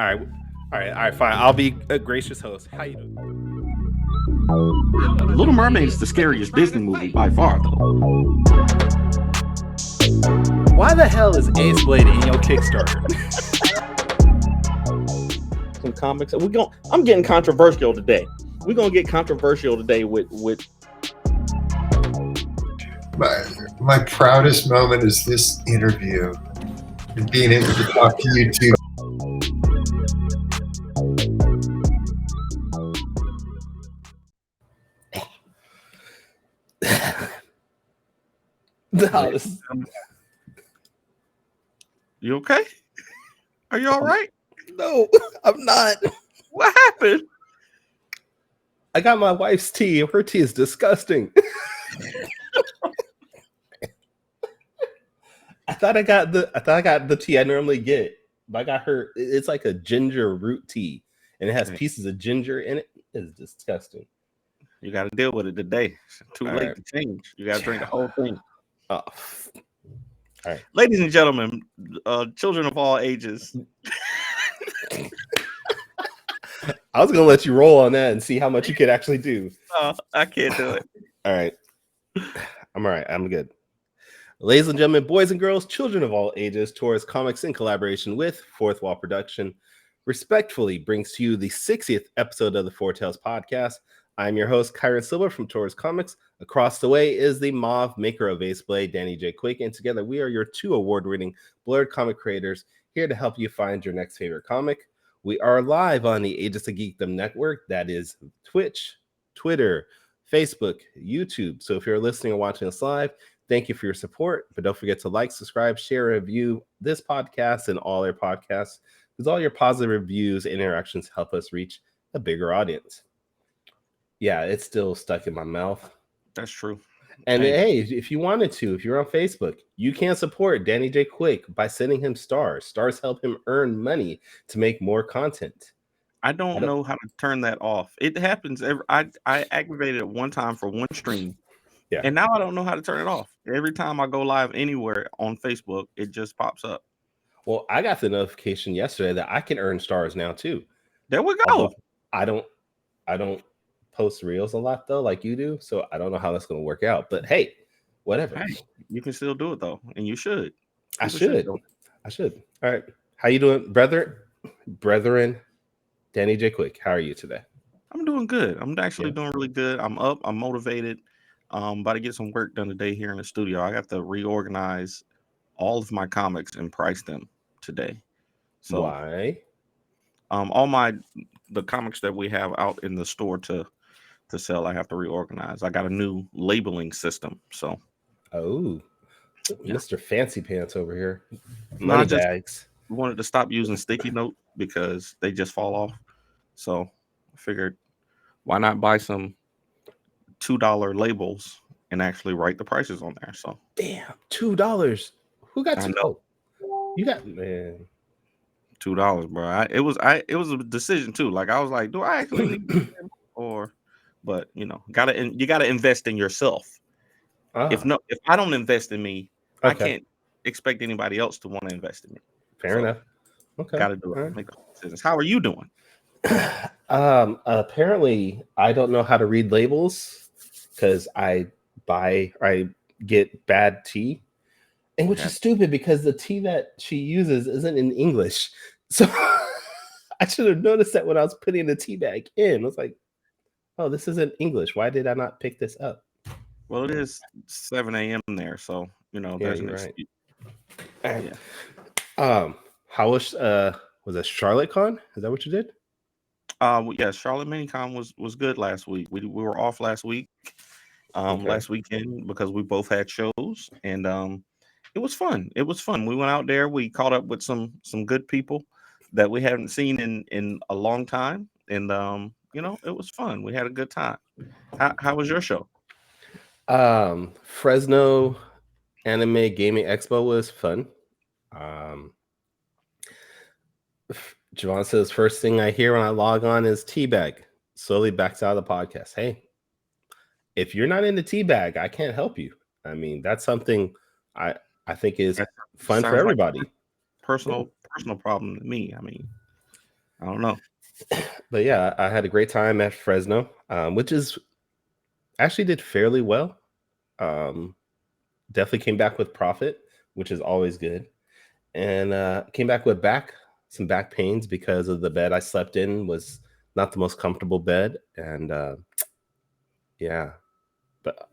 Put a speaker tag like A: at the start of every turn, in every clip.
A: All right, fine. I'll be a gracious host. How you doing?
B: Little Mermaid is the scariest Disney movie by far, though.
A: Why the hell is Ace Blade in your Kickstarter?
B: Some comics. I'm getting controversial today. We're gonna get controversial today with.
C: My proudest moment is this interview and being able to talk to you two.
B: You okay? Are you all right?
A: No, I'm not.
B: What happened?
A: I got my wife's tea. Her tea is disgusting. I thought I got the tea I normally get, but I got her. It's like a ginger root tea, and it has pieces of ginger in it. It's disgusting.
B: You got to deal with it today. It's too late to change. You got to drink the whole thing.
A: Oh. All right,
B: ladies and gentlemen, children of all ages.
A: I was gonna let you roll on that and see how much you could actually do.
B: I can't do it.
A: All right, I'm all right. I'm good. Ladies and gentlemen, boys and girls, children of all ages, Taurus Comics in collaboration with Fourth Wall Production respectfully brings to you the 60th episode of the Four Tales podcast. I'm your host, Kyrun Silver from Taurus Comics. Across the way is the Mauve maker of Ace Blade, Danny J. Quick, and together we are your two award-winning blurred comic creators here to help you find your next favorite comic. We are live on the Ages of Geekdom network. That is Twitch, Twitter, Facebook, YouTube. So if you're listening or watching us live, thank you for your support. But don't forget to like, subscribe, share, review this podcast and all our podcasts, because all your positive reviews and interactions help us reach a bigger audience. Yeah, it's still stuck in my mouth.
B: That's true.
A: And hey, if you wanted to, if you're on Facebook, you can support Danny J. Quick by sending him stars. Stars help him earn money to make more content.
B: I don't know how to turn that off. It happens. I aggravated it one time for one stream.
A: Yeah.
B: And now I don't know how to turn it off. Every time I go live anywhere on Facebook, it just pops up.
A: Well, I got the notification yesterday that I can earn stars now too.
B: There we go.
A: I don't post reels a lot though, like you do, so I don't know how that's going to work out. But hey, whatever.
B: Hey, you can still do it though, and you should.
A: I should. All right. How you doing, brethren? Danny J. Quick, how are you today?
B: I'm doing good. I'm actually doing really good. I'm up. I'm motivated. About to get some work done today here in the studio. I got to reorganize all of my comics and price them today. So
A: why?
B: All the comics that we have out in the store to sell, I have to reorganize. I got a new labeling system. So
A: Mr. Fancy Pants over here.
B: Money bags. Wanted to stop using sticky note because they just fall off. So I figured, why not buy some $2 labels and actually write the prices on there? So
A: damn, $2. Who got $2? You got
B: $2, bro. It was a decision too. Like I was like, do I actually need but you gotta invest in yourself. If I don't invest in me, I can't expect anybody else to want to invest in me.
A: Fair enough. Okay.
B: Gotta do it. Right. Make decisions. How are you doing?
A: Apparently I don't know how to read labels because I get bad tea. And which is stupid because the tea that she uses isn't in English. So I should have noticed that when I was putting the tea bag in. I was like, oh, this isn't English. Why did I not pick this up?
B: Well, it is 7 a.m. there, so there's an excuse.
A: Right. Yeah. How was it Charlotte Con? Is that what you did?
B: Charlotte MiniCon was good last week. We were off last week, last weekend because we both had shows, and it was fun. We went out there. We caught up with some good people that we haven't seen in a long time, and it was fun. We had a good time. How was your show?
A: Fresno Anime Gaming Expo was fun. Javon says, first thing I hear when I log on is teabag. Slowly backs out of the podcast. Hey, if you're not into teabag, I can't help you. I mean, that's something I think is fun for everybody.
B: Like personal problem to me. I mean, I don't know.
A: But yeah, I had a great time at Fresno, which is actually did fairly well. Um, Definitely came back with profit, which is always good, and came back with some back pains because of the bed I slept in was not the most comfortable bed, and yeah, but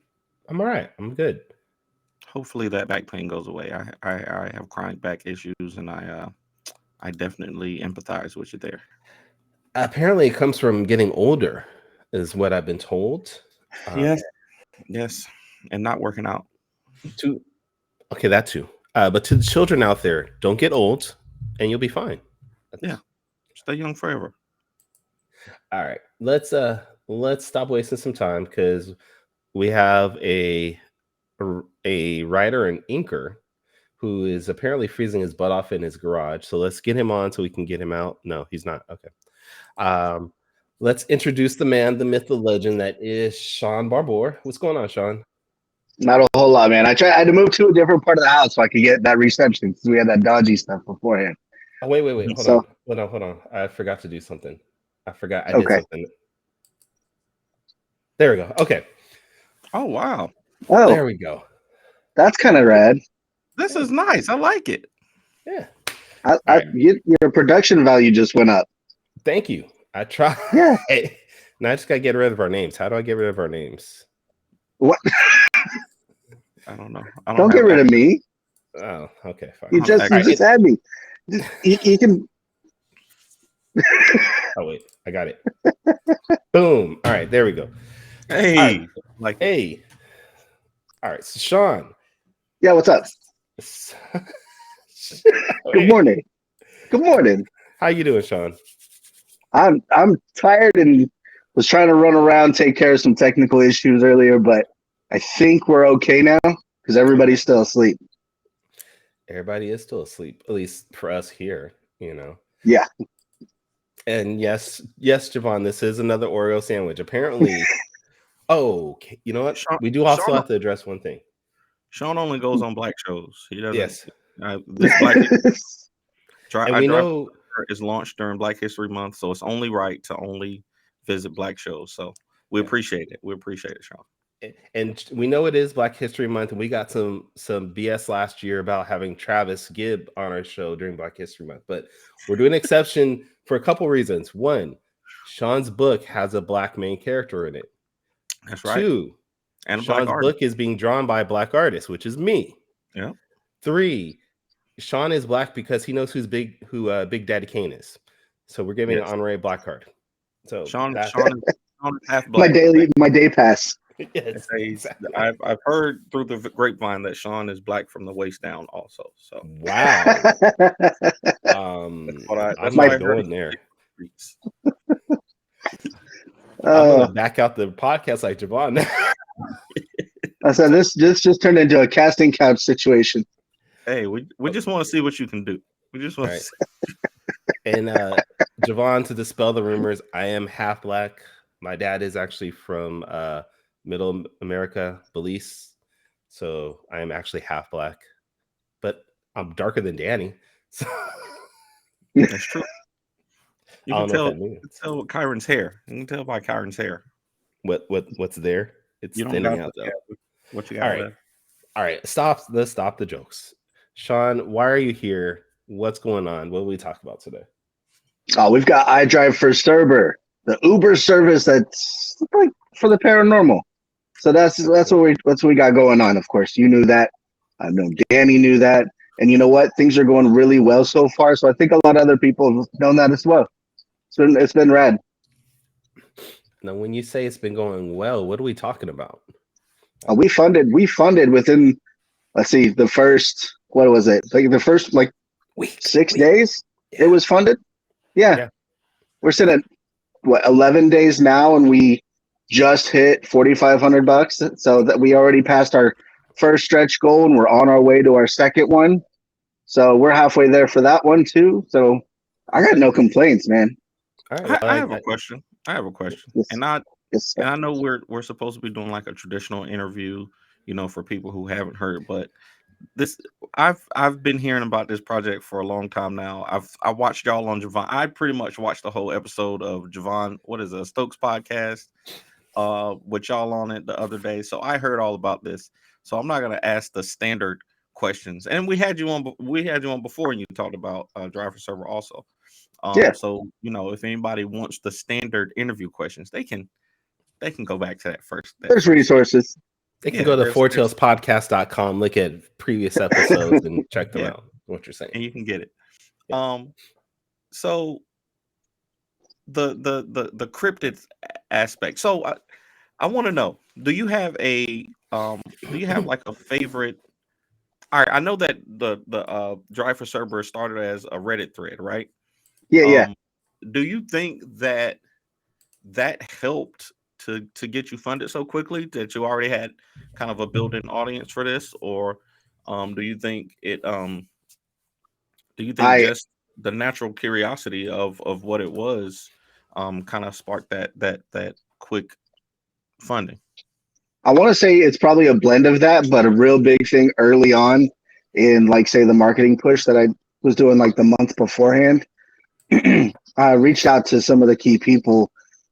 A: I'm all right. I'm good.
B: Hopefully that back pain goes away. I have chronic back issues, and I definitely empathize with you there.
A: Apparently, it comes from getting older, is what I've been told. Uh,
B: Yes, yes, and not working out.
A: to Okay, that too. But to the children out there, don't get old, and you'll be fine.
B: Yeah, stay young forever.
A: All right, let's stop wasting some time because we have a writer and inker who is apparently freezing his butt off in his garage. So let's get him on so we can get him out. No, he's not. Okay. Um, let's introduce the man, the myth, the legend that is Shaun Barbour. What's going on, Shaun?
D: Not a whole lot, man. I had to move to a different part of the house so I could get that reception because we had that dodgy stuff beforehand.
A: Oh, wait.
D: So
A: Hold on. I forgot to do something. I forgot I did
D: okay.
A: something. There we go. Okay.
B: Oh wow,
A: There
D: Oh,
A: we go.
D: that's kind of rad.
B: this is nice. I like it.
A: Yeah. All right.
D: Your production value just went up.
A: Thank you. I try.
D: Yeah.
A: Now I just gotta get rid of our names. How do I get rid of our names?
D: What?
B: I don't know.
D: Don't get rid of me.
A: Oh, okay, fine.
D: You just had me. You can.
A: Oh wait, I got it. Boom. All right, there we go.
B: Hey,
A: All right.
B: like
A: Hey. All right, so Shaun.
D: Yeah. What's up? Good morning. Good morning.
A: How you doing, Shaun?
D: I'm tired and was trying to run around, take care of some technical issues earlier, but I think we're okay now because everybody's still asleep.
A: Everybody is still asleep, at least for us here,
D: Yeah.
A: And yes, Javon, this is another Oreo sandwich. Apparently, okay, you know what? We do also have to address one thing.
B: Shaun only goes on black shows. He doesn't.
A: Yes.
B: This Black
A: And we know
B: is launched during Black History Month, so it's only right to only visit black shows. So we appreciate it. We appreciate it, Shaun.
A: And we know it is Black History Month, and we got some BS last year about having Travis Gibb on our show during Black History Month, but we're doing an exception for a couple reasons. One, Shaun's book has a black main character in it.
B: That's right.
A: Two,
B: and
A: Shaun's book is being drawn by a black artist, which is me.
B: Yeah.
A: 3, Shaun is black because he knows who Big Daddy Kane is. So we're giving an honorary black card. So
B: Shaun is half
D: black. My day pass.
A: Yes,
B: exactly. I've heard through the grapevine that Shaun is black from the waist down also. So
A: wow.
B: That's
A: what I'm going there. I'm gonna back out the podcast like Javon.
D: I said this just turned into a casting couch situation.
B: Hey, we just want to see what you can do. We just want to see.
A: And Javon, to dispel the rumors, I am half black. My dad is actually from Middle America, Belize, so I am actually half black, but I'm darker than Danny. So
B: that's true. You
A: I
B: can
A: don't know what that means.
B: tell Kyrun's hair. You can tell by Kyrun's hair.
A: What's there? It's thinning out though.
B: What you got?
A: All right. Let's stop the jokes. Shaun, why are you here? What's going on? What will we talk about today?
D: Oh, we've got iDrive for Cerber, the Uber service that's like for the paranormal. So that's what we got going on. Of course, you knew that. I know Danny knew that. And you know what? Things are going really well so far. So I think a lot of other people have known that as well. So it's been rad.
A: Now, when you say it's been going well, what are we talking about?
D: We funded within, let's see, the first, what was it? Like the first week, 6 days it was funded. Yeah. We're sitting at 11 days now, and we just hit $4,500. So that we already passed our first stretch goal, and we're on our way to our second one. So we're halfway there for that one too. So I got no complaints, man.
A: All right,
B: I have a question.
D: Yes.
B: And I know we're supposed to be doing like a traditional interview, for people who haven't heard, but I've been hearing about this project for a long time now. I watched y'all on Javon. I pretty much watched the whole episode of Javon. What is it, Stokes podcast? With y'all on it the other day. So I heard all about this. So I'm not gonna ask the standard questions. And we had you on. We had you on before, and you talked about Drive for Server also.
D: Yeah.
B: So if anybody wants the standard interview questions, they can go back to that first.
D: There's resources.
A: They can go to fourtailspodcast.com, look at previous episodes, and check them out. What you're saying,
B: and you can get it.
A: Yeah.
B: So the cryptid aspect. So I want to know: do you have like a favorite? All right, I know that the Drive for Cerber started as a Reddit thread, right?
D: Yeah.
B: Do you think that helped to get you funded so quickly, that you already had kind of a built-in audience for this, or do you think just the natural curiosity of what it was kind of sparked that quick funding?
D: I want to say it's probably a blend of that, but a real big thing early on in, like, say, the marketing push that I was doing like the month beforehand. I reached out to some of the key people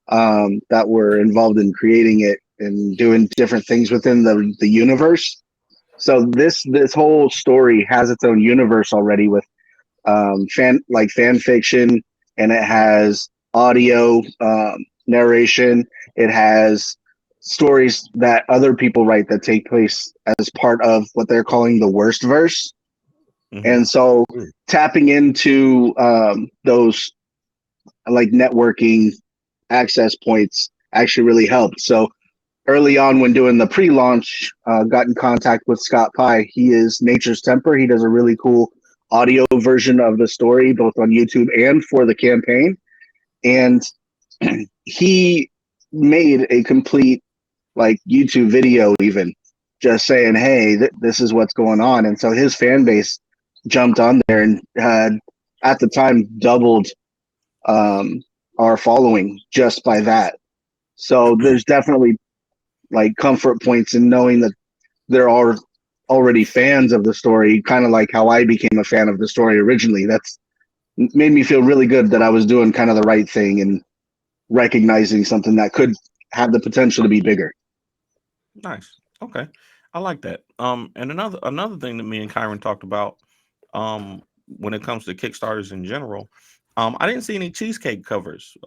D: that were involved in creating it and doing different things within the universe. So this whole story has its own universe already with fan fiction, and it has audio narration. It has stories that other people write that take place as part of what they're calling the worst verse. Mm-hmm. And so tapping into those like networking access points actually really helped. So early on when doing the pre-launch, got in contact with Scott Pye. He is Nature's Temper. He does a really cool audio version of the story, both on YouTube and for the campaign. And he made a complete like YouTube video, even just saying, hey, this is what's going on. And so his fan base jumped on there and had at the time doubled our following just by that. So there's definitely like comfort points in knowing that there are already fans of the story, kind of like how I became a fan of the story originally. That's made me feel really good that I was doing kind of the right thing and recognizing something that could have the potential to be bigger.
B: Nice. Okay. I like that. And another thing that me and Kyrun talked about when it comes to Kickstarters in general, I didn't see any cheesecake covers.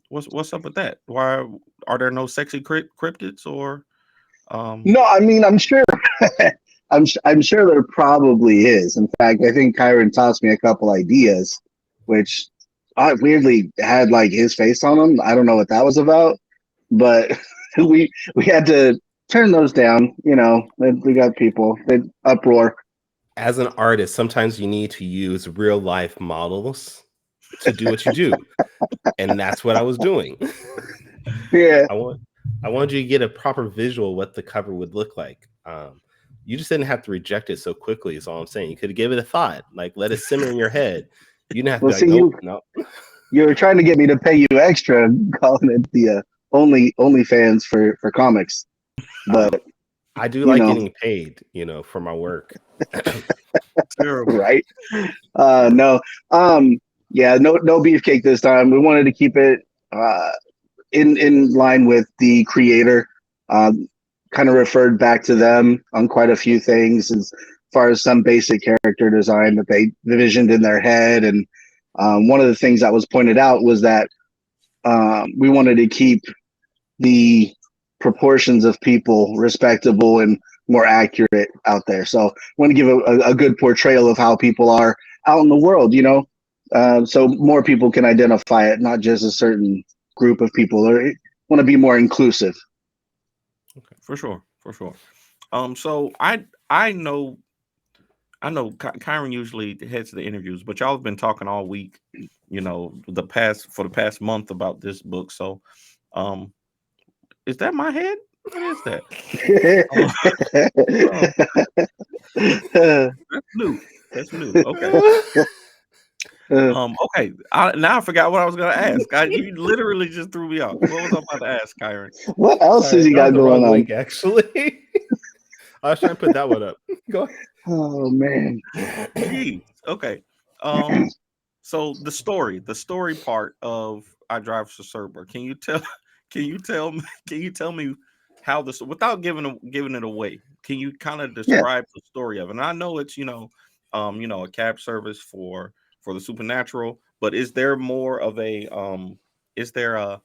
B: What's up with that? Why are there no sexy cryptids or?
D: No, I mean, I'm sure. I'm sure there probably is. In fact, I think Kyrun tossed me a couple ideas, which I weirdly had like his face on them. I don't know what that was about, but we had to turn those down. You know, we got people, the uproar.
A: As an artist, sometimes you need to use real life models to do what you do, and that's what I was doing.
D: Yeah,
A: I wanted you to get a proper visual of what the cover would look like. You just didn't have to reject it so quickly, is all I'm saying. You could have given it a thought, like let it simmer in your head. You didn't have to be like, nope.
D: You were trying to get me to pay you extra, calling it the OnlyFans for comics. But
A: I do like getting paid, for my work.
D: Right? No. Yeah, no beefcake this time. We wanted to keep it in line with the creator. Kind of referred back to them on quite a few things as far as some basic character design that they envisioned in their head. And one of the things that was pointed out was that we wanted to keep the proportions of people respectable and more accurate out there. So I want to give a good portrayal of how people are out in the world, so more people can identify it, not just a certain group of people. Or want to be more inclusive.
B: Okay, for sure. So I know Kyrun usually heads to the interviews, but y'all have been talking all week, for the past month about this book. So, is that my head? What is that? That's new. Okay. Okay. Now I forgot what I was gonna ask. You literally just threw me off. What was I about to ask, Kyrun?
D: What else has he got going on?
A: Actually, I was trying to put that one up. Go ahead.
D: Oh man.
B: Jeez. Okay. So the story part of I Drive for Cerber. Can you tell? Can you tell me how this without giving it away? Can you kind of
D: Yeah.
B: describe the story of it? And I know it's a cab service for the supernatural, but is there more of a is there a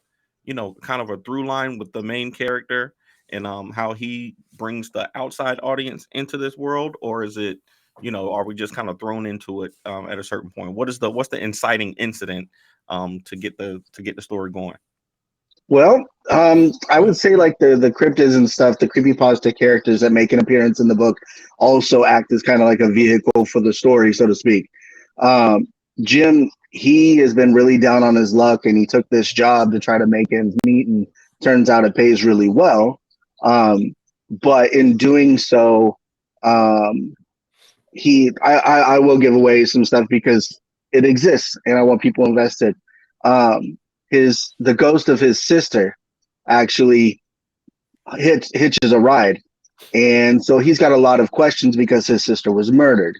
B: kind of a through line with the main character and how he brings the outside audience into this world, or is it are we just kind of thrown into it at a certain point? What's the inciting incident to get the story going?
D: Well, I would say like the cryptids and stuff, the creepypasta characters that make an appearance in the book also act as kind of like a vehicle for the story, so to speak. Um, Jim, he has been really down on his luck, and he took this job to try to make ends meet, and turns out it pays really well. But in doing so, um, I will give away some stuff because it exists, and I want people invested. Um, the ghost of his sister actually hitches a ride, and so he's got a lot of questions because his sister was murdered,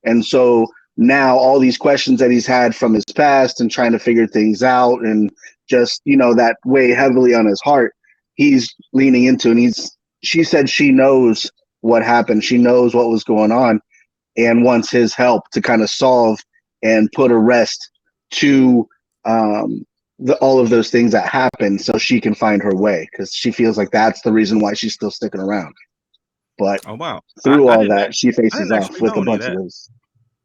D: and so now all these questions that he's had from his past and trying to figure things out, and just that weigh heavily on his heart, he's leaning into, and she said she knows what happened, she knows what was going on, and wants his help to kind of solve and put a rest to all of those things that happened, so she can find her way, because she feels like that's the reason why she's still sticking around. But
B: Oh wow!
D: through
B: I
D: all
B: didn't
D: that, she
B: I
D: faces
B: didn't
D: off
B: actually
D: with
B: know
D: a
B: any of
D: bunch of
B: that.
D: those.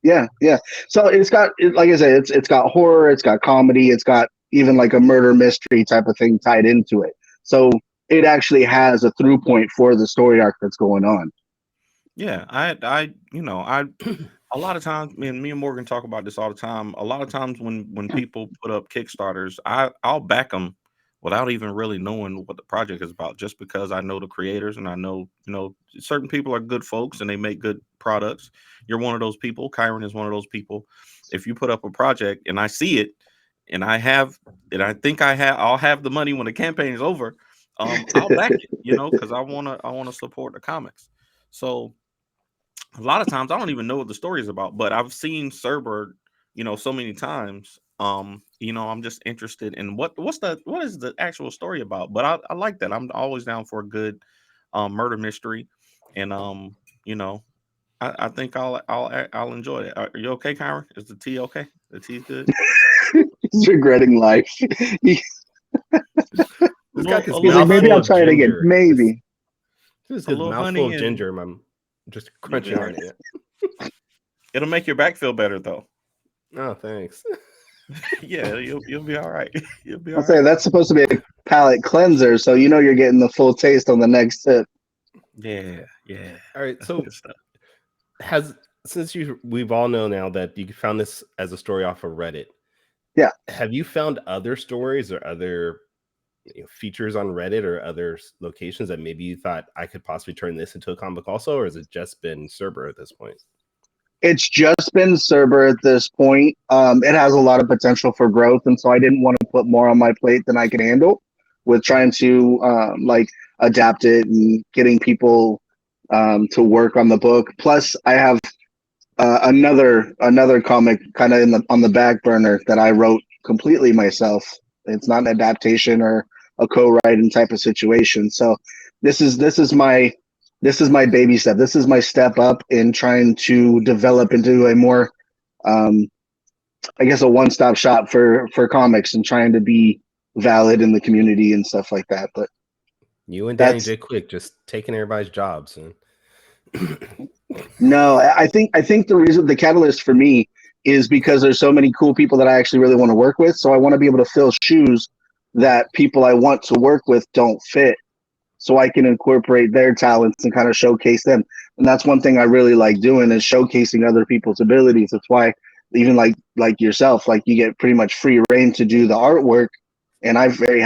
D: Yeah, yeah. So like I said, it's got horror, it's got comedy, it's got even like a murder mystery type of thing tied into it. So it actually has a through point for the story arc that's going on.
B: Yeah, I a lot of times, me and Morgan talk about this all the time. A lot of times when people put up Kickstarters, I'll back them without even really knowing what the project is about, just because I know the creators and I know certain people are good folks and they make good products. You're one of those people. Kyrun is one of those people. If you put up a project and I see it and I think I'll have the money when the campaign is over, I'll back it, because I wanna support the comics. So a lot of times I don't even know what the story is about, but I've seen Cerber, so many times. I'm just interested in what is the actual story about. But I like that. I'm always down for a good murder mystery, and I think I'll enjoy it. Are you okay, Kyron? Is the tea okay? The tea's good.
D: He's regretting life. He's
A: He's got this
D: like, maybe
A: mouthful
D: I'll
A: of
D: try it again.
A: ginger.
D: Maybe.
A: This is
B: a
A: his
B: little
A: mouthful
B: honey
A: of
B: and
A: ginger. I'm just
B: you'll be
A: crunching
B: all
A: on
B: right.
A: it.
B: It'll make your back feel better though.
A: Oh, thanks.
B: Yeah, you'll be all right. You'll be
D: I'll
B: all
D: say
B: right.
D: that's supposed to be a palate cleanser, so you're getting the full taste on the next sip.
B: Yeah.
A: All right.
B: That's
A: So
B: good stuff.
A: we've all know now that you found this as a story off of Reddit.
D: Yeah.
A: Have you found other stories or other features on Reddit or other locations that maybe you thought I could possibly turn this into a comic book also, or has it just been Cerber at this point?
D: It's just been Cerber at this point. It has a lot of potential for growth, and so I didn't want to put more on my plate than I could handle with trying to adapt it and getting people to work on the book. Plus, I have another comic kind of on the back burner that I wrote completely myself. It's not an adaptation or a co-writing type of situation. So this is my baby step. This is my step up in trying to develop into a more I guess a one-stop shop for comics and trying to be valid in the community and stuff like that. But
A: You and Danny
D: that's
A: J. Quick just taking everybody's jobs. And
D: no, I think the catalyst for me is because there's so many cool people that I actually really want to work with. So I want to be able to fill shoes that people I want to work with don't fit, so I can incorporate their talents and kind of showcase them. And that's one thing I really like doing, is showcasing other people's abilities. That's why even like yourself, like you get pretty much free reign to do the artwork, and I very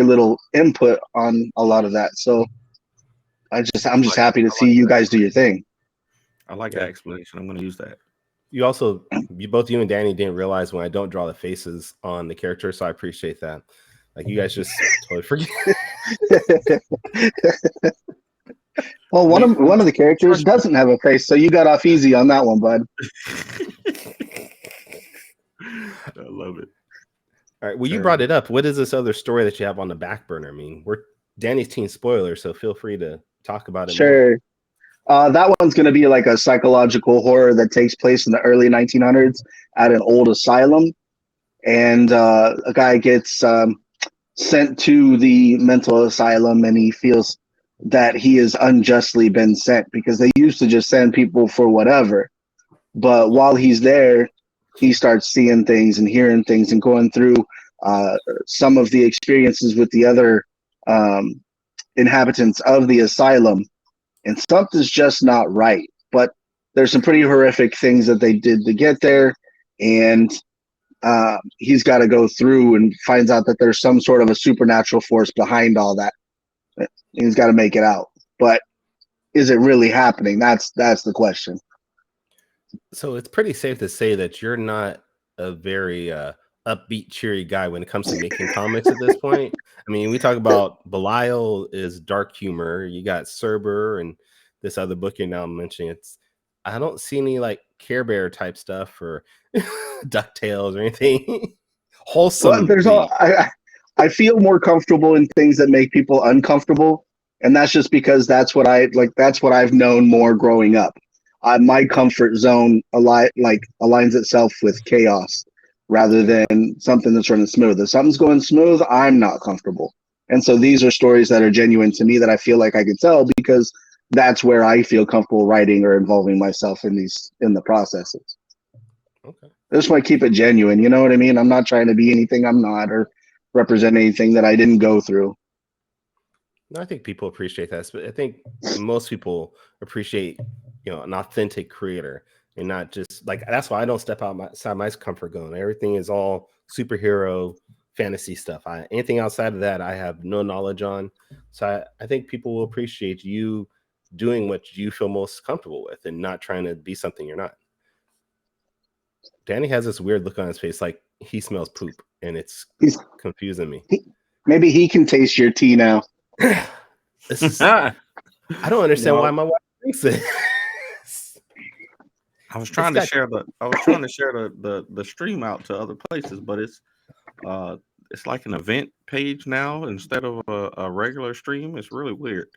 D: little input on a lot of that. So I'm just happy to see you guys do your thing.
B: I like that explanation. I'm going to use that.
A: Both you and Danny didn't realize when I don't draw the faces on the character, so I appreciate that. Like, you guys just totally forget.
D: Well, one of the characters doesn't have a face, so you got off easy on that one, bud.
B: I love it.
A: All right. Well, you brought it up. What is this other story that you have on the back burner? I mean, we're Danny's teen spoiler, so feel free to talk about it more.
D: Sure. That one's going to be like a psychological horror that takes place in the early 1900s at an old asylum. And a guy gets sent to the mental asylum, and he feels that he has unjustly been sent because they used to just send people for whatever. But while he's there, he starts seeing things and hearing things and going through some of the experiences with the other inhabitants of the asylum. And something's just not right. But there's some pretty horrific things that they did to get there. And he's got to go through and finds out that there's some sort of a supernatural force behind all that. He's got to make it out. But is it really happening? That's the question.
A: So it's pretty safe to say that you're not a very upbeat, cheery guy when it comes to making comics at this point. I mean, we talk about Belial is dark humor. You got Cerber and this other book you're now mentioning. I don't see any like Care Bear type stuff or DuckTales or anything wholesome.
D: Well, I feel more comfortable in things that make people uncomfortable, and that's just because that's what I've known more growing up. My comfort zone aligns itself with chaos rather than something that's running smooth. If something's going smooth, I'm not comfortable. And so these are stories that are genuine to me that I feel like I can tell because that's where I feel comfortable writing or involving myself in the processes.
A: Okay.
D: I just want to keep it genuine. You know what I mean? I'm not trying to be anything I'm not or represent anything that I didn't go through.
A: No, I think people appreciate that. But I think most people appreciate, an authentic creator and not just like, that's why I don't step outside my comfort zone. Everything is all superhero fantasy stuff. Anything outside of that, I have no knowledge on. So I think people will appreciate you doing what you feel most comfortable with and not trying to be something you're not. Danny has this weird look on his face, like he smells poop, and it's confusing me.
D: Maybe he can taste your tea now.
A: I don't understand why my wife thinks it.
B: I was trying to share the stream out to other places, but it's like an event page now instead of a regular stream. It's really weird,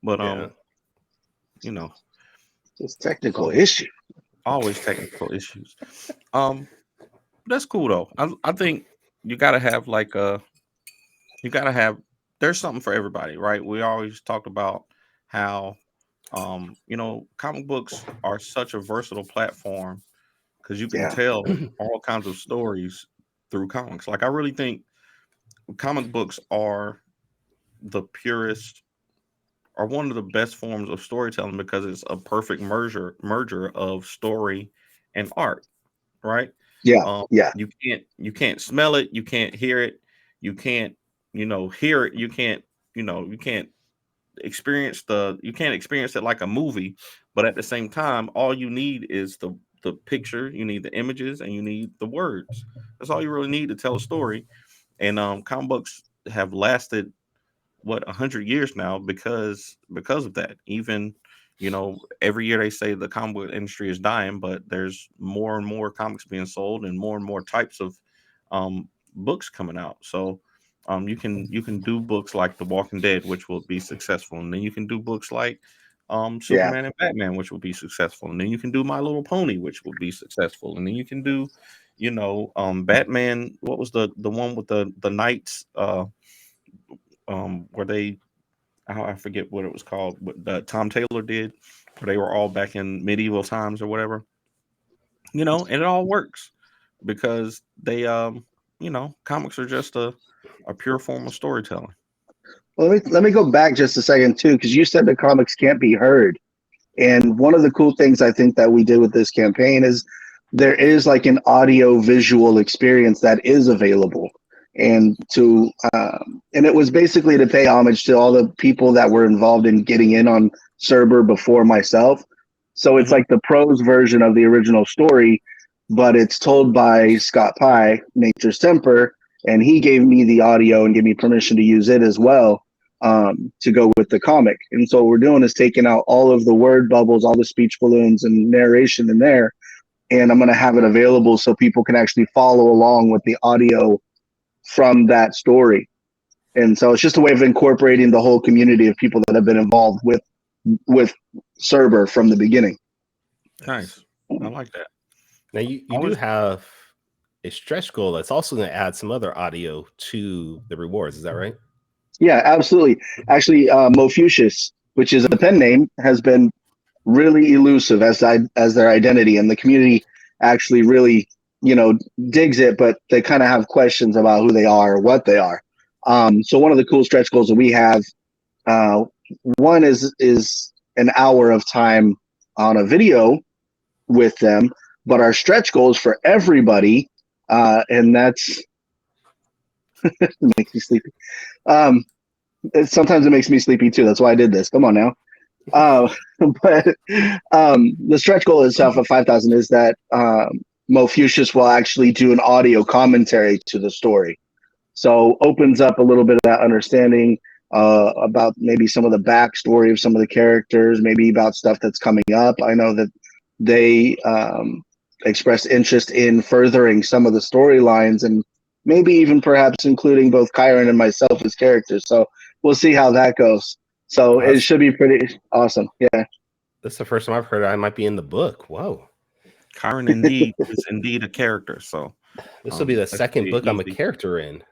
B: but
D: it's technical issue.
B: Always technical issues. That's cool though. I think you gotta have there's something for everybody, right? We always talked about how comic books are such a versatile platform because you can tell all kinds of stories through comics. Like I really think comic books are the purest or one of the best forms of storytelling because it's a perfect merger of story and art, right?
D: Yeah.
B: You can't smell it, you can't hear it, you can't hear it, you can't experience it like a movie, but at the same time all you need is the picture, you need the images, and you need the words. That's all you really need to tell a story. And comic books have lasted 100 years now because of that. Even every year they say the comic book industry is dying, but there's more and more comics being sold and more types of books coming out. So you can do books like The Walking Dead, which will be successful, and then you can do books like Superman and Batman, which will be successful, and then you can do My Little Pony, which will be successful, and then you can do Batman. What was the one with the knights? Where they, I forget what it was called, what Tom Taylor did, where they were all back in medieval times or whatever, and it all works because they, comics are just a pure form of storytelling.
D: Well, let me go back just a second too, because you said the comics can't be heard, and one of the cool things I think that we did with this campaign is there is like an audio visual experience that is available. And it was basically to pay homage to all the people that were involved in getting in on Cerber before myself. So it's like the prose version of the original story, but it's told by Scott Pye, Nature's Temper, and he gave me the audio and gave me permission to use it as well. to go with the comic. And so what we're doing is taking out all of the word bubbles, all the speech balloons and narration in there. And I'm going to have it available so people can actually follow along with the audio from that story. And so it's just a way of incorporating the whole community of people that have been involved with Cerber from the beginning.
B: Nice. I like that.
A: Now you do have a stretch goal that's also going to add some other audio to the rewards. Is that right?
D: Yeah, absolutely. Actually, Mofucius, which is a pen name, has been really elusive as their identity, and the community actually really, digs it, but they kind of have questions about who they are or what they are. So one of the cool stretch goals that we have, one is an hour of time on a video with them, but our stretch goals for everybody, and that's makes me sleepy. Sometimes it makes me sleepy too. That's why I did this. Come on now. But the stretch goal itself of 5,000 is that Mofucius will actually do an audio commentary to the story. So opens up a little bit of that understanding about maybe some of the backstory of some of the characters, maybe about stuff that's coming up. I know that they expressed interest in furthering some of the storylines and maybe even perhaps including both Kyrun and myself as characters. So we'll see how that goes. So it should be pretty awesome. Yeah.
A: This is the first time I've heard I might be in the book. Whoa.
B: Kyrun indeed is indeed a character. So
A: this will be the second book I'm a character in.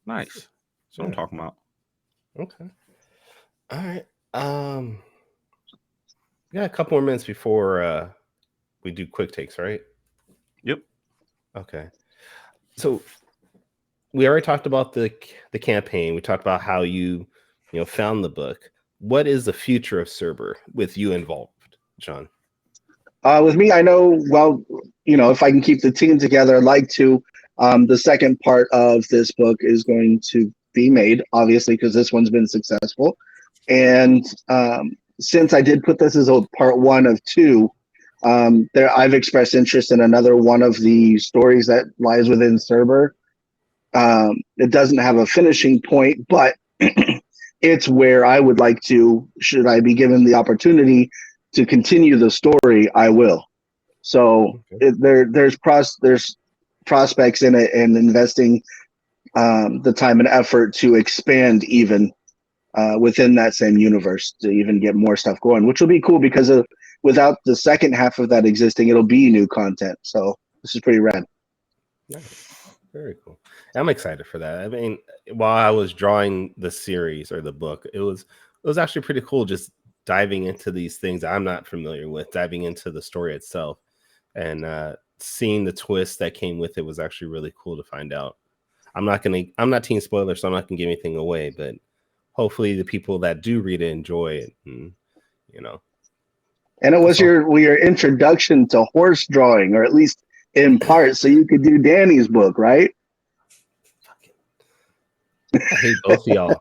B: Nice. That's what I'm talking about.
A: Okay. All right. We got a couple more minutes before we do quick takes, right?
B: Yep.
A: Okay. So we already talked about the campaign. We talked about how you found the book. What is the future of Cerber with you involved, Shaun?
D: With me, I know, well, if I can keep the team together, I'd like to. The second part of this book is going to be made, obviously, because this one's been successful. And since I did put this as a part 1 of 2, I've expressed interest in another one of the stories that lies within Cerber. It doesn't have a finishing point, but it's where I would like to, should I be given the opportunity to continue the story, I will. So there's prospects in it, and investing the time and effort to expand even within that same universe to even get more stuff going, which will be cool because without the second half of that existing, it'll be new content. So this is pretty rad.
A: Nice. Very cool. I'm excited for that. I mean, while I was drawing the series or the book, it was actually pretty cool just diving into these things I'm not familiar with, diving into the story itself, and seeing the twist that came with it was actually really cool to find out. I'm not team spoiler, so I'm not gonna give anything away, but hopefully the people that do read it enjoy it, and
D: And it was your introduction to horse drawing, or at least in part, so you could do Danny's book, right?
A: I hate both of y'all.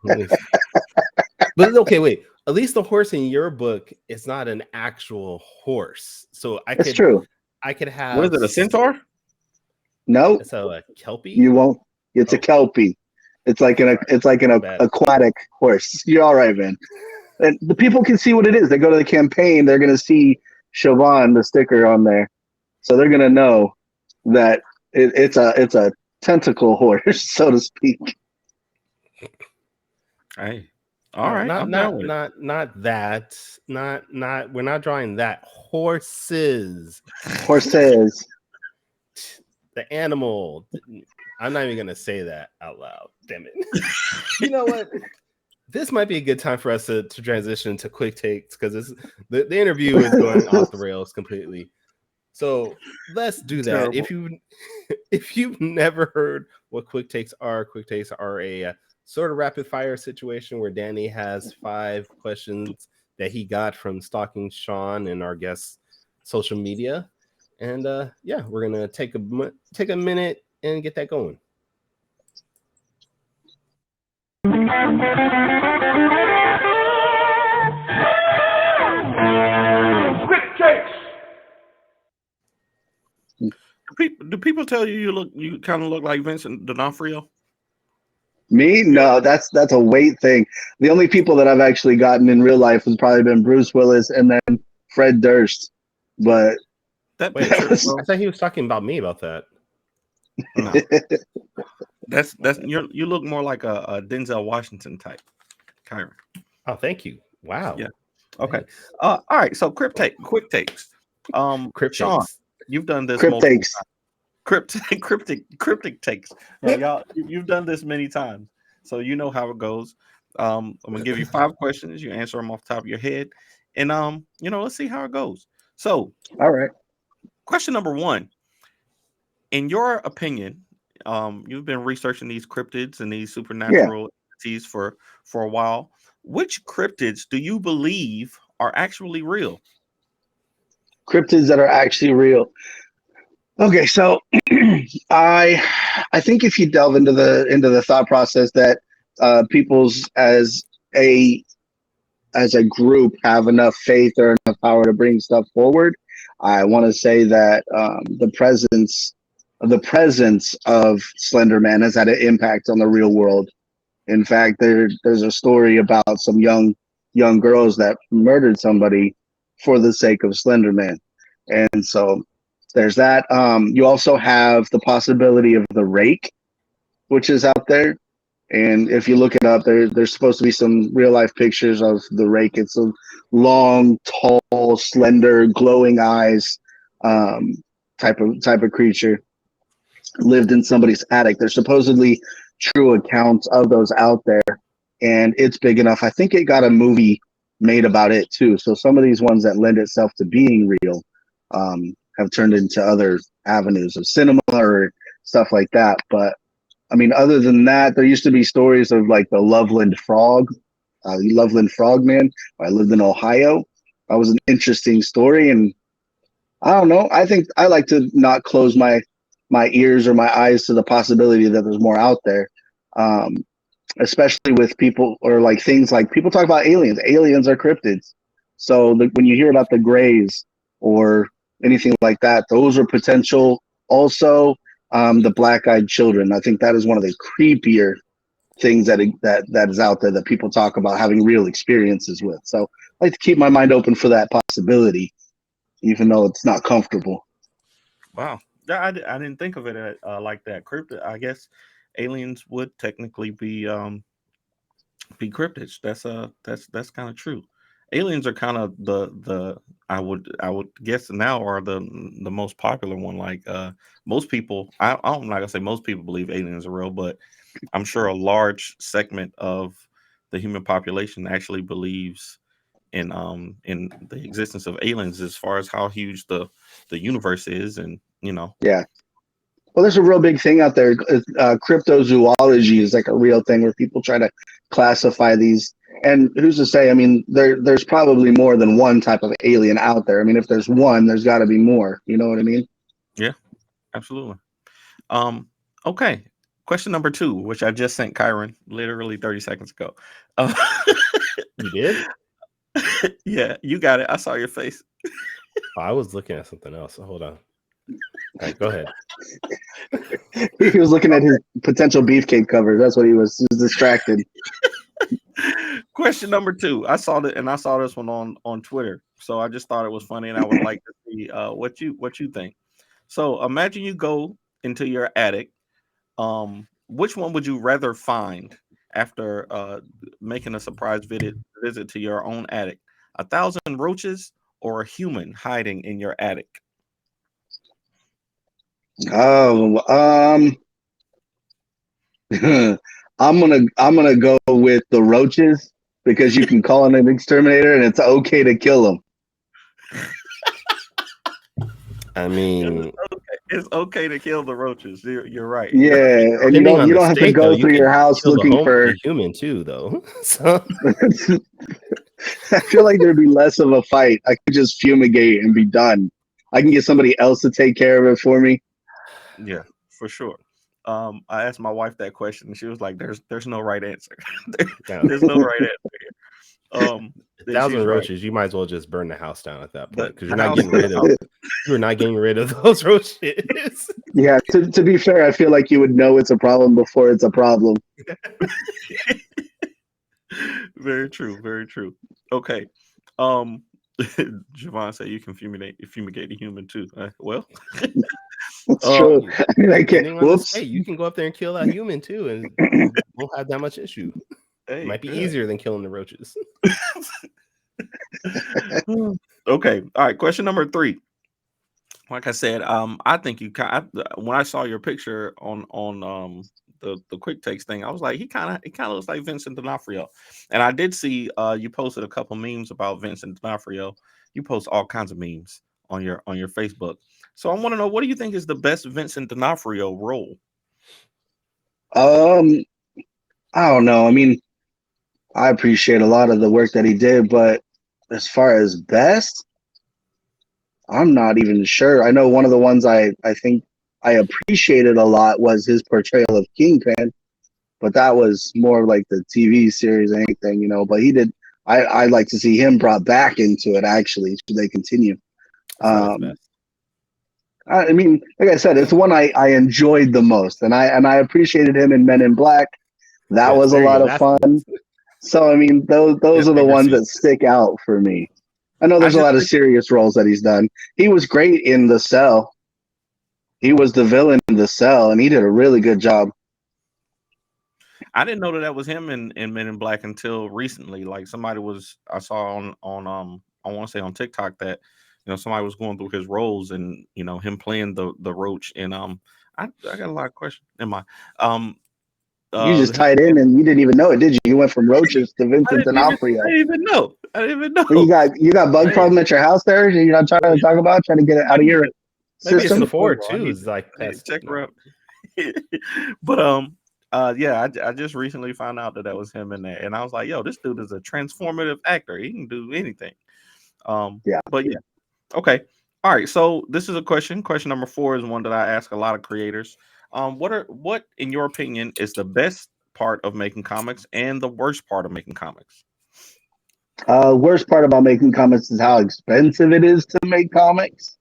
A: But okay, wait. At least the horse in your book is not an actual horse. So
D: It's true.
A: I could have.
B: What is it? A centaur?
D: No.
A: It's a Kelpie.
D: You won't. It's a Kelpie. It's like an aquatic horse. You're all right, man. And the people can see what it is. They go to the campaign. They're gonna see Siobhan, the sticker on there, so they're gonna know that it's a tentacle horse, so to speak.
B: Hey, all right.
A: Not that. Not. We're not drawing that. Horses.
D: Horses.
A: The animal. I'm not even gonna say that out loud. Damn it. You know what? This might be a good time for us to transition to quick takes, because the interview is going off the rails completely. So let's do that. Terrible. If you've never heard what quick takes are a sort of rapid fire situation where Danny has 5 questions that he got from stalking Shaun and our guests' social media, and we're gonna take a minute and get that going.
B: Quick takes. Do people tell you you kind of look like Vincent D'Onofrio?
D: Me? No, that's a weight thing. The only people that I've actually gotten in real life has probably been Bruce Willis and then Fred Durst. But
B: That
A: Wait,
B: picture,
D: was-
B: bro,
A: I thought he was talking about me about that.
B: no, that's you look more like a Denzel Washington type, Kyron.
A: Oh, thank you. Wow.
B: Yeah. Okay.
A: Thanks.
B: All right. So quick takes. Sean,
A: Cryptics.
B: you've done this
D: Crypt
B: multiple
D: takes.
B: cryptic takes. Yeah, y'all, you've done this many times, so you know how it goes. I'm gonna give you 5 questions. You answer them off the top of your head, and let's see how it goes. So,
D: All right.
B: question number 1: in your opinion, you've been researching these cryptids and these
D: Yeah.
B: supernatural entities for a while. Which cryptids do you believe are actually real?
D: Cryptids that are actually real. Okay, so I think if you delve into the thought process that people's as a group have enough faith or enough power to bring stuff forward, I want to say that the presence of Slender Man has had an impact on the real world. In fact, there's a story about some young girls that murdered somebody for the sake of Slender Man, and so there's that. You also have the possibility of the rake, which is out there. And if you look it up, there's supposed to be some real life pictures of the rake. It's a long, tall, slender, glowing eyes type of creature. Lived in somebody's attic. There's supposedly true accounts of those out there, and it's big enough. I think it got a movie made about it too. So some of these ones that lend itself to being real have turned into other avenues of cinema or stuff like that. But I mean, other than that, there used to be stories of like the Loveland Frog, the Loveland Frogman. I lived in Ohio. That was an interesting story, and I don't know. I think I like to not close my ears or my eyes to the possibility that there's more out there. Um, Especially with people or like things like people talk about aliens. Aliens are cryptids. So when you hear about the Greys or anything like that, those are potential. Also, the black-eyed children. I think that is one of the creepier things that is out there that people talk about having real experiences with. So I like to keep my mind open for that possibility, even though it's not comfortable.
B: Wow. Yeah, I didn't think of it like that. Cryptid. I guess aliens would technically be cryptids. That's kind of true. Aliens are kind of the I would guess now are the most popular one. Like most people, I'm not gonna say most people believe aliens are real, but I'm sure a large segment of the human population actually believes in the existence of aliens as far as how huge the universe is, and
D: Yeah. Well, there's a real big thing out there. Cryptozoology is like a real thing where people try to classify these. And who's to say? I mean, there's probably more than one type of alien out there. I mean, if there's one, there's got to be more. You know what I mean?
B: yeah, absolutely. Okay. Question number 2, which I just sent Kyron literally 30 seconds ago. Uh,
A: You did?
B: yeah, you got it. I saw your face.
A: Oh, I was looking at something else. Hold on. All right, go ahead.
D: He was looking at his potential beefcake cover. That's what he was. He was distracted.
B: Question number 2. I saw this one on Twitter, so I just thought it was funny, and I would like to see what you think. So imagine you go into your attic. Which one would you rather find after making a surprise visit to your own attic? 1,000 roaches or a human hiding in your attic?
D: Oh, I'm gonna go with the roaches because you can call in an exterminator and it's okay to kill them.
A: I mean,
B: It's okay to kill the roaches. You're right.
D: Yeah, and
A: depending on
D: you
A: the
D: don't have to
A: state,
D: go
A: though, you
D: through your
A: can
D: house
A: kill
D: looking for.
A: the human too, though. So
D: I feel like there'd be less of a fight. I could just fumigate and be done. I can get somebody else to take care of it for me.
B: Yeah, for sure. I asked my wife that question, and she was like, "There's no right answer.
A: yeah.
B: There's no right answer here." then
A: 1,000
B: she's right.
A: roaches, you might as well just burn the house down at that point, because you're
B: The
A: not
B: house-
A: getting rid of you're not getting rid of those roaches.
D: Yeah, to be fair, I feel like you would know it's a problem before it's a problem.
B: Very true. Very true. Okay. Javon said you can fumigate a human too. Well,
D: That's true.
A: You-
D: I mean, I can't.
A: depending on the
D: Whoops.
A: state, you can go up there and kill that human too, and you won't have that much issue. It
B: hey,
A: might be
B: good.
A: easier than killing the roaches.
B: Okay. All right. Question number 3. Like I said, I think when I saw your picture on the quick takes thing, I was like, it kind of looks like Vincent D'Onofrio. And I did see you posted a couple memes about Vincent D'Onofrio. You post all kinds of memes on your Facebook. So I want to know, what do you think is the best Vincent D'Onofrio role?
D: I don't know. I mean, I appreciate a lot of the work that he did, but as far as best, I'm not even sure. I know one of the ones I think I appreciated a lot was his portrayal of Kingpin, but that was more like the TV series than anything, you know. But he did. I'd like to see him brought back into it. Actually, should they continue?
A: It's not his best.
D: I mean, like I said, it's the one I enjoyed the most, and I appreciated him in Men in Black. That
A: Yes,
D: was a
A: there you
D: lot
A: go.
D: of
A: That's
D: fun. So I mean, those
A: Yeah,
D: are the
A: bigger
D: ones
A: suit.
D: that stick out for me. I know there's a
B: just
D: lot of
B: think-
D: serious roles that he's done. He was great in The Cell. He was the villain in The Cell, and he did a really good job.
B: I didn't know that was him in Men in Black until recently. Like I saw on I want to say on TikTok that somebody was going through his roles and him playing the roach. And I got a lot of questions in my
D: You just tied in, and you didn't even know it, did you? You went from roaches to Vincent D'Onofrio.
B: I didn't even know.
D: Well, you got bug problem at your house there? You're not trying to talk about trying to get it out of your
A: Maybe it's
D: system?
A: the 4
B: I
A: too.
B: need
A: Is like
B: I need to
A: pest.
B: check
A: No.
B: her out. But yeah, I just recently found out that was him in there, and I was like, yo, this dude is a transformative actor. He can do anything.
D: Yeah.
B: But yeah, okay, all right. So this is a question. Question number 4 is one that I ask a lot of creators. What in your opinion is the best part of making comics and the worst part of making comics?
D: Worst part about making comics is how expensive it is to make comics.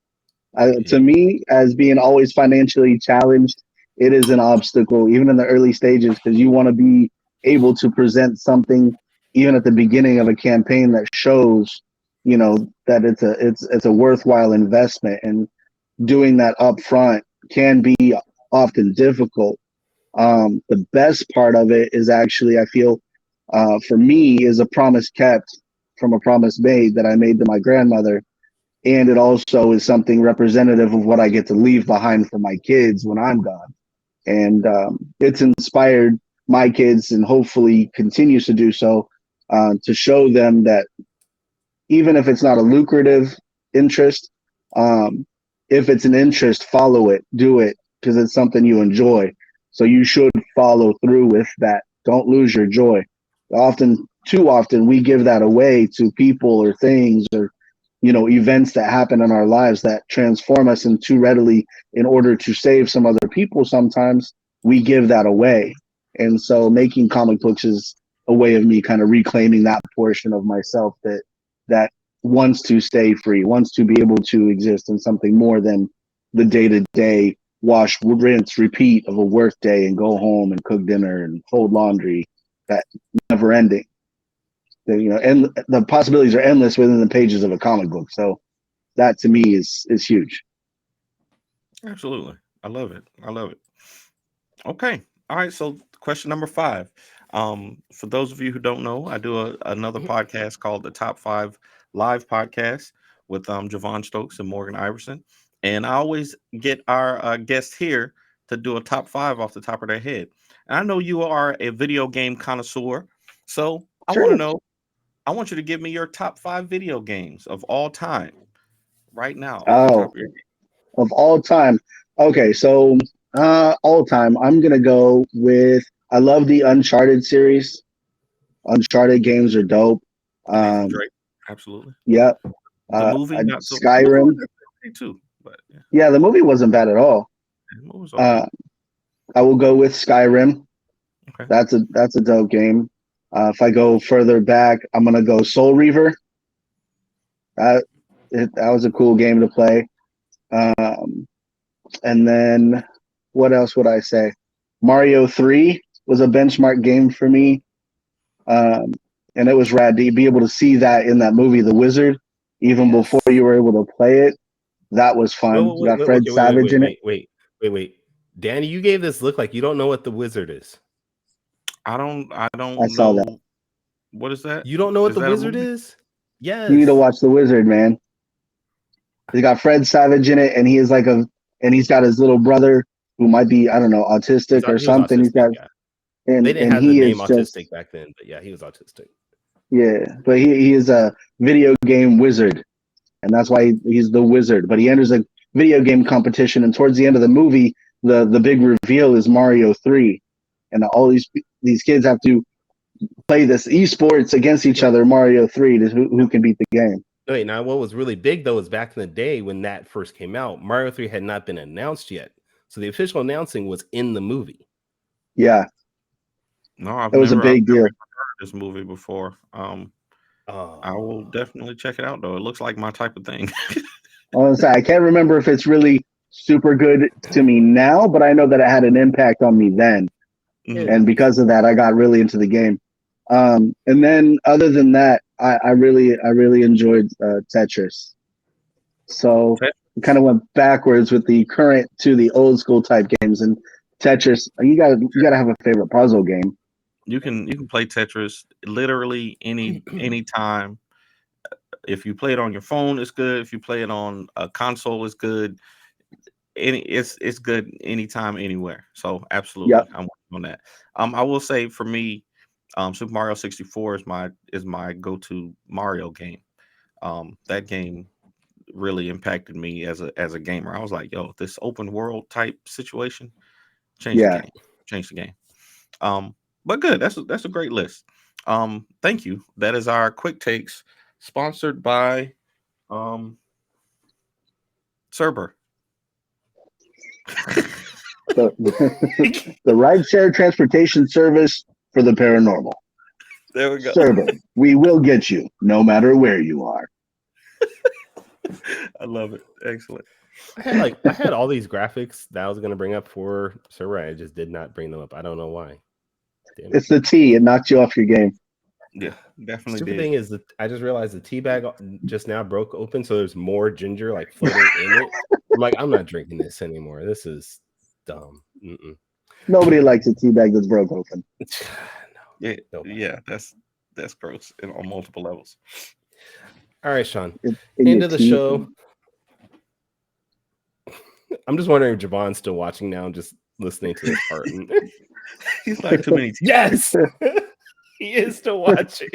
D: To me, as being always financially challenged, it is an obstacle, even in the early stages, because you want to be able to present something, even at the beginning of a campaign, that shows, that it's a worthwhile investment, and doing that up front can be often difficult. The best part of it is actually, I feel, for me, is a promise kept from a promise made that I made to my grandmother. And it also is something representative of what I get to leave behind for my kids when I'm gone. And it's inspired my kids, and hopefully continues to do so, to show them that even if it's not a lucrative interest, if it's an interest, follow it, do it, because it's something you enjoy. So you should follow through with that. Don't lose your joy. Too often, we give that away to people or things or events that happen in our lives that transform us, and too readily, in order to save some other people, sometimes we give that away. And so making comic books is a way of me kind of reclaiming that portion of myself that wants to stay free, wants to be able to exist in something more than the day-to-day wash, rinse, repeat of a work day, and go home and cook dinner and fold laundry, that never ending. And the possibilities are endless within the pages of a comic book. So that to me is huge.
B: Absolutely, I love it. Okay, all right. So question number 5. For those of you who don't know, I do another podcast called the Top 5 Live Podcast with Javon Stokes and Morgan Iverson, and I always get our guests here to do a top 5 off the top of their head. And I know you are a video game connoisseur, so I want to know. I want you to give me your top 5 video games of all time right now. Off the top of your head.
D: Of all time. Okay, so all time, I'm gonna go with. I love the Uncharted series. Uncharted games are dope.
B: Nathan Drake, absolutely.
D: Yep.
B: The movie, not so
D: Skyrim.
B: Too, but
D: Yeah, the movie wasn't bad at all.
B: The was okay.
D: I will go with Skyrim.
B: Okay.
D: That's a dope game. If I go further back, I'm gonna go Soul Reaver. That was a cool game to play. And then what else would I say? Mario 3 was a benchmark game for me. And it was rad to be able to see that in that movie, The Wizard, even before you were able to play it. That was fun. You got Fred Savage in it.
A: Wait. Danny, you gave this look like you don't know what The Wizard is.
B: I don't
D: I
B: know.
D: saw that.
B: What is that?
A: You don't know what
B: Is
A: The
B: that a
A: Wizard
B: movie?
A: is? Yes.
D: You need to watch The Wizard, man. He's got Fred Savage in it, and he's got his little brother who might be, I don't know, autistic or something. He's got,
A: they didn't have the name autistic back then, but yeah, he was autistic.
D: Yeah, but he is a video game wizard, and that's why he's the wizard. But he enters a video game competition, and towards the end of the movie, the big reveal is Mario 3, and all these kids have to play this esports against each other, Mario 3, to who can beat the game.
A: Wait, now what was really big though is back in the day when that first came out, Mario 3 had not been announced yet. So the official announcing was in the movie.
D: Yeah.
B: No,
D: it was a big deal.
B: I've never heard this movie before. I will definitely check it out though. It looks like my type of thing.
D: Honestly, I can't remember if it's really super good to me now, but I know that it had an impact on me then.
B: Mhm.
D: And because of that, I got really into the game. And then other than that, I really enjoyed Tetris. So we kind of went backwards with the current to the old school type games. And Tetris, you gotta have a favorite puzzle game.
B: You can play Tetris literally any time. If you play it on your phone, it's good. If you play it on a console, it's good. It's good anytime, anywhere. So absolutely,
D: Yep.
B: I'm working on that. I will say for me, Super Mario 64 is my go-to Mario game. That game really impacted me as a gamer. I was like, yo, this open world type situation changed the game. Changed the game. But good. That's a great list. Thank you. That is our quick takes, sponsored by Cerber.
D: The rideshare transportation service for the paranormal.
B: There we go.
D: Cerber, we will get you no matter where you are.
B: I love it. Excellent.
A: I had all these graphics that I was going to bring up for Cerber. I just did not bring them up. I don't know why. Damn it.
D: It's the T. It knocked you off your game.
B: Yeah, definitely.
A: Stupid thing is that I just realized the tea bag just now broke open, so there's more ginger like floating in it. I'm like, I'm not drinking this anymore. This is dumb. Mm-mm.
D: Nobody likes a tea bag that's broke open.
B: No. Yeah, that's gross on multiple levels.
A: All right, Shaun.
D: In
A: End
D: your
A: of the
D: teeth.
A: show. I'm just wondering if Javon's still watching now and just listening to this part.
B: He's like, too many.
A: Yes, he is still watching.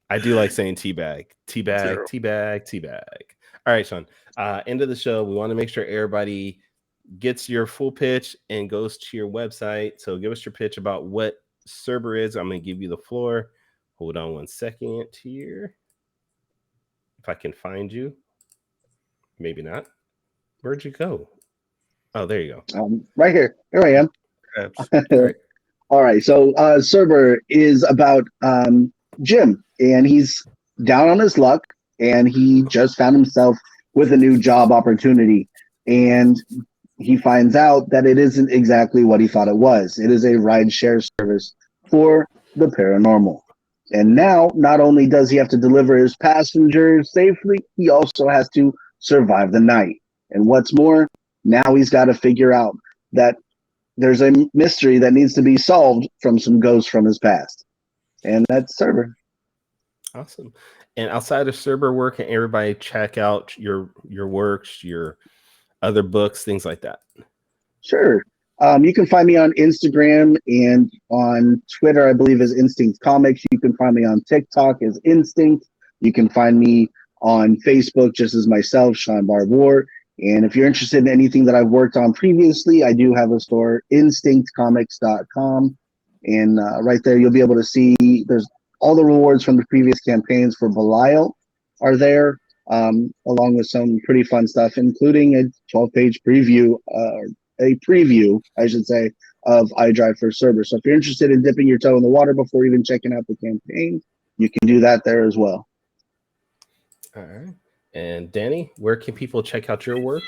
A: I do like saying teabag, teabag, teabag, teabag. All right, Shaun. End of the show. We want to make sure everybody gets your full pitch and goes to your website. So give us your pitch about what Cerber is. I'm going to give you the floor. Hold on 1 second here. If I can find you. Maybe not. Where'd you go? Oh, there you go.
D: Right here. Here I am.
A: All right.
D: All right. So Cerber is about Jim, and he's down on his luck, and he just found himself with a new job opportunity. And he finds out that it isn't exactly what he thought it was. It is a ride-share service for the paranormal. And now, not only does he have to deliver his passengers safely, he also has to survive the night. And what's more, now he's got to figure out that there's a mystery that needs to be solved from some ghosts from his past. And that's Cerber.
A: Awesome. And outside of Cerber work, can everybody check out your works, your other books, things like that?
D: Sure. You can find me on Instagram and on Twitter, I believe, is Instinct Comics. You can find me on TikTok as Instinct. You can find me on Facebook just as myself, Shaun Barbour. And if you're interested in anything that I've worked on previously, I do have a store, instinctcomics.com. And right there, you'll be able to see there's all the rewards from the previous campaigns for Belial are there, along with some pretty fun stuff, including a 12-page preview, I should say, of iDrive for Cerber. So if you're interested in dipping your toe in the water before even checking out the campaign, you can do that there as well.
A: All right. And Danny, where can people check out your work?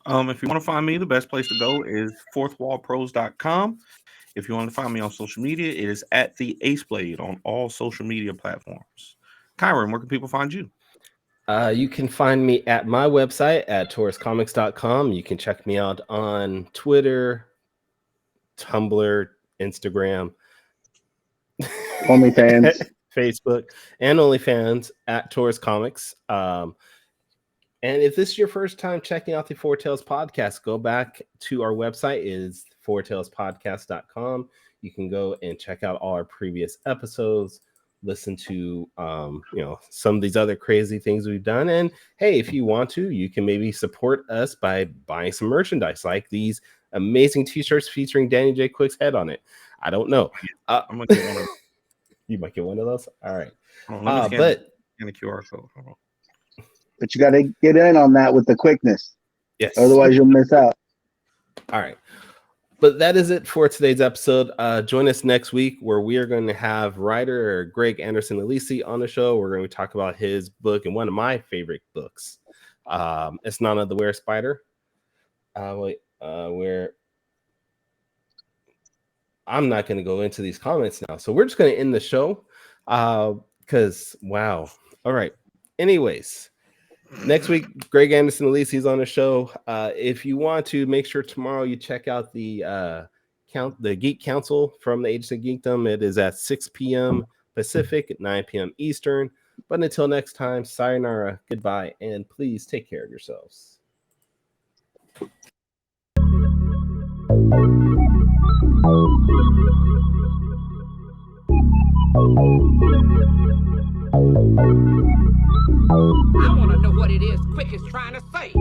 B: If you want to find me, the best place to go is fourthwallpros.com. If you want to find me on social media, it is at the Ace Blade on all social media platforms. Kyrun, where can people find you?
A: You can find me at my website at tauruscomics.com. You can check me out on Twitter, Tumblr, Instagram,
D: OnlyFans.
A: Facebook, and OnlyFans at Taurus Comics. And if this is your first time checking out the Four Tails podcast, go back to our website. It is fourtailspodcast.com. You can go and check out all our previous episodes, listen to some of these other crazy things we've done. And hey, if you want to, you can maybe support us by buying some merchandise like these amazing t-shirts featuring Danny J. Quick's head on it. I don't know.
B: I'm gonna get one of those.
A: You might get one of those. All right.
B: Let me scan the QR code. Hold on.
D: But you got to get in on that with the quickness.
A: Yes.
D: Otherwise, you'll miss out.
A: All right. But that is it for today's episode. Join us next week where we are going to have writer Greg Anderson Alisi on the show. We're going to talk about his book and one of my favorite books. It's None of the Were Spider. Where I'm not going to go into these comments now. So we're just going to end the show because, wow. All right. Anyways. Next week, Greg Anderson Alisi's on the show. If you want to, make sure tomorrow you check out the Geek Council from the Agents of Geekdom. It is at 6 p.m. Pacific, at 9 p.m. Eastern. But until next time, sayonara, goodbye, and please take care of yourselves.
E: I want to know what it is Quick is trying to say.